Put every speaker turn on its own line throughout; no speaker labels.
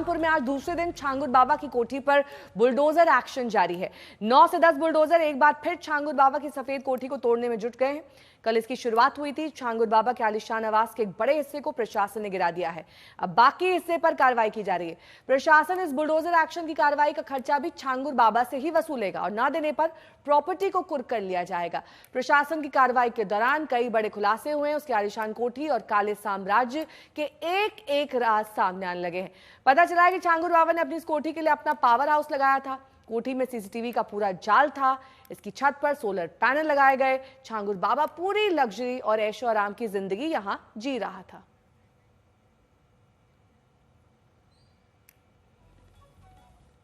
बलरामपुर में आज दूसरे दिन छांगुर बाबा की कोठी पर बुलडोजर एक्शन जारी है। 9 से 10 बुलडोजर एक बार फिर छांगुर बाबा की सफेद कोठी को तोड़ने में जुट गए हैं। कल इसकी शुरुआत हुई थी। छांगुर बाबा के आलीशान आवास के एक बड़े हिस्से को प्रशासन ने गिरा दिया है। अब बाकी हिस्से पर कार्रवाई की जा रही है। प्रशासन इस बुलडोजर एक्शन की कार्रवाई का खर्चा भी छांगुर बाबा से ही वसूलेगा और न देने पर प्रॉपर्टी को कुर्क कर लिया जाएगा। प्रशासन की कार्रवाई के दौरान कई बड़े खुलासे हुए हैं। उसकी आलीशान कोठी और काले साम्राज्य के एक एक राज सामने आने लगे हैं। पता चला है कि छांगुर बाबा ने अपनी इस कोठी के लिए अपना पावर हाउस लगाया था। कोठी में सीसीटीवी का पूरा जाल था। इसकी छत पर सोलर पैनल लगाए गए। छांगुर बाबा पूरी लग्जरी और ऐशो आराम की जिंदगी यहां जी रहा था।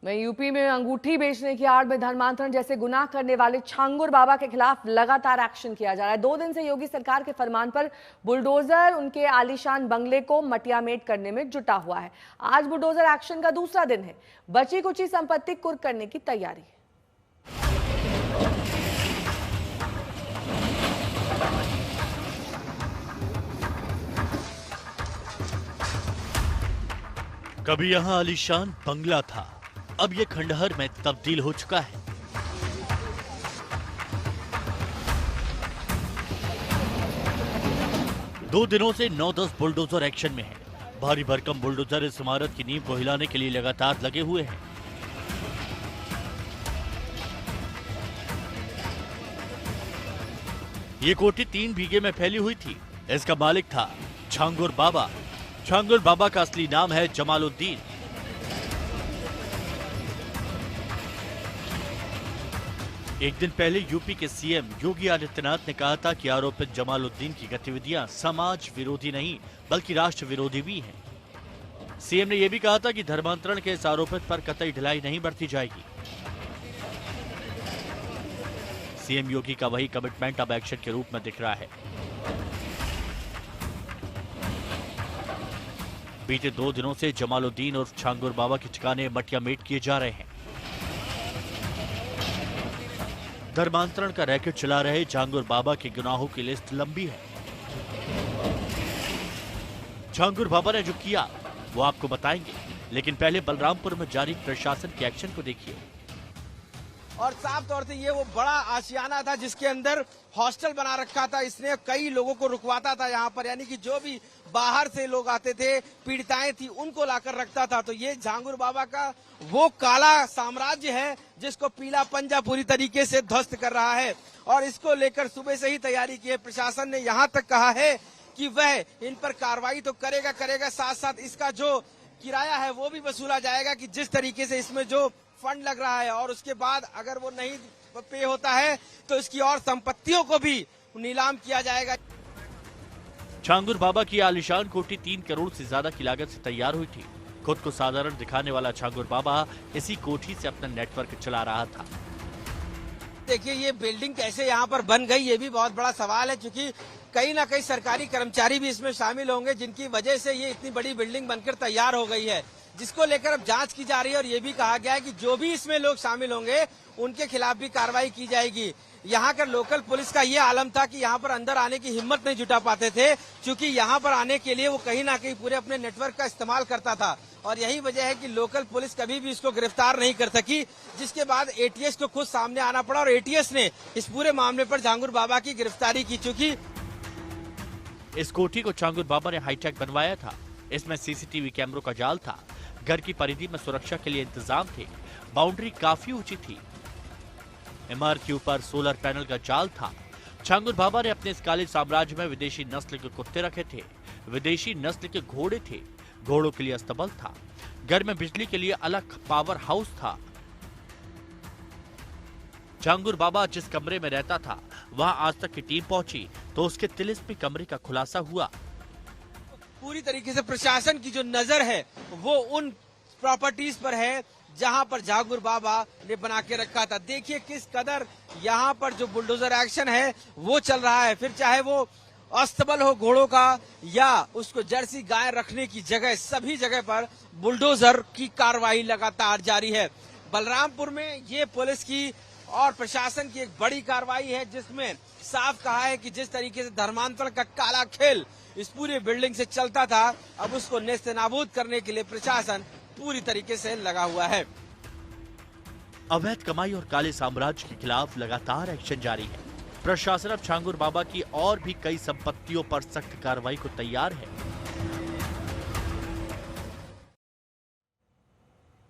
वहीं यूपी में अंगूठी बेचने की आड़ में धर्मांतरण जैसे गुनाह करने वाले छांगुर बाबा के खिलाफ लगातार एक्शन किया जा रहा है। 2 दिन से योगी सरकार के फरमान पर बुलडोजर उनके आलीशान बंगले को मटियामेट करने में जुटा हुआ है। आज बुलडोजर एक्शन का दूसरा दिन है। बची कुची संपत्ति कुर्क करने की तैयारी है।
कभी यहां आलीशान बंगला था, अब यह खंडहर में तब्दील हो चुका है। दो दिनों से 9-10 बुलडोजर एक्शन में है। भारी भरकम बुलडोजर इस इमारत की नींव को हिलाने के लिए लगातार लगे हुए हैं। ये कोठी 3 बीघे में फैली हुई थी। इसका मालिक था छांगुर बाबा। छांगुर बाबा का असली नाम है जमालुद्दीन। एक दिन पहले यूपी के सीएम योगी आदित्यनाथ ने कहा था कि आरोपित जमालुद्दीन की गतिविधियां समाज विरोधी नहीं बल्कि राष्ट्र विरोधी भी हैं। सीएम ने यह भी कहा था कि धर्मांतरण के इस आरोपित पर कतई ढिलाई नहीं बरती जाएगी। सीएम योगी का वही कमिटमेंट अब एक्शन के रूप में दिख रहा है। बीते 2 दिनों से जमालुद्दीन और छांगुर बाबा के ठिकाने मटियामेट किए जा रहे हैं। धर्मांतरण का रैकेट चला रहे छांगुर बाबा के गुनाहों की लिस्ट लंबी है। छांगुर बाबा ने जो किया वो आपको बताएंगे, लेकिन पहले बलरामपुर में जारी प्रशासन के एक्शन को देखिए।
और साफ तौर से ये वो बड़ा आशियाना था जिसके अंदर हॉस्टल बना रखा था। इसने कई लोगों को रुकवाता था यहाँ पर, यानी कि जो भी बाहर से लोग आते थे, पीड़िताएं थी, उनको लाकर रखता था। तो ये छांगुर बाबा का वो काला साम्राज्य है जिसको पीला पंजा पूरी तरीके से ध्वस्त कर रहा है। और इसको लेकर सुबह से ही तैयारी की है। प्रशासन ने यहाँ तक कहा है कि वह इन पर कार्रवाई तो करेगा, साथ साथ इसका जो किराया है वो भी वसूला जाएगा कि जिस तरीके से इसमें जो फंड लग रहा है, और उसके बाद अगर वो नहीं पे होता है तो इसकी और संपत्तियों को भी नीलाम किया जाएगा।
छांगुर बाबा की आलीशान कोठी 3 करोड़ से ज्यादा की लागत से तैयार हुई थी। खुद को साधारण दिखाने वाला छांगुर बाबा इसी कोठी से अपना नेटवर्क चला रहा था।
देखिए ये बिल्डिंग कैसे यहाँ पर बन गई, ये भी बहुत बड़ा सवाल है, क्योंकि कहीं ना कहीं सरकारी कर्मचारी भी इसमें शामिल होंगे जिनकी वजह से ये इतनी बड़ी बिल्डिंग बनकर तैयार हो गई है, जिसको लेकर अब जांच की जा रही है। और ये भी कहा गया है कि जो भी इसमें लोग शामिल होंगे उनके खिलाफ भी कार्रवाई की जाएगी। यहाँ का लोकल पुलिस का ये आलम था कि यहाँ पर अंदर आने की हिम्मत नहीं जुटा पाते थे, क्योंकि यहाँ पर आने के लिए वो कहीं ना कहीं पूरे अपने नेटवर्क का इस्तेमाल करता था। और यही वजह है कि लोकल पुलिस कभी भी इसको गिरफ्तार नहीं कर सकी, जिसके बाद एटीएस को खुद सामने आना पड़ा और एटीएस ने इस पूरे मामले पर छांगुर बाबा की गिरफ्तारी की। चूंकि
इस कोठी को छांगुर बाबा ने हाईटेक बनवाया था। इसमें सीसीटीवी कैमरों का जाल था। घर की परिधि में सुरक्षा के लिए इंतजाम थे। बाउंड्री काफी ऊंची थी। इमारत के ऊपर सोलर पैनल का जाल था। छांगुर बाबा ने अपने इस काले साम्राज्य में विदेशी नस्ल के कुत्ते रखे थे, विदेशी नस्ल के घोड़े थे, घोड़ों के लिए अस्तबल था, घर में बिजली के लिए अलग पावर हाउस था। छांगुर बाबा जिस कमरे में रहता था वहां आज तक की टीम पहुंची तो उसके तिलिस्मी कमरे का खुलासा हुआ।
पूरी तरीके से प्रशासन की जो नजर है वो उन प्रॉपर्टीज पर है जहां पर छांगुर बाबा ने बना के रखा था। देखिए किस कदर यहाँ पर जो बुलडोजर एक्शन है वो चल रहा है। फिर चाहे वो अस्तबल हो घोड़ों का या उसको जर्सी गाय रखने की जगह, सभी जगह पर बुलडोजर की कार्रवाई लगातार जारी है। बलरामपुर में ये पुलिस की और प्रशासन की एक बड़ी कार्रवाई है, जिसमें साफ कहा है कि जिस तरीके से धर्मांतरण का काला खेल इस पूरी बिल्डिंग से चलता था, अब उसको नेस्तनाबूद करने के लिए प्रशासन पूरी तरीके से लगा हुआ है।
अवैध कमाई और काले साम्राज्य के खिलाफ लगातार एक्शन जारी है। प्रशासन अब छांगुर बाबा की और भी कई संपत्तियों पर सख्त कार्रवाई को तैयार है।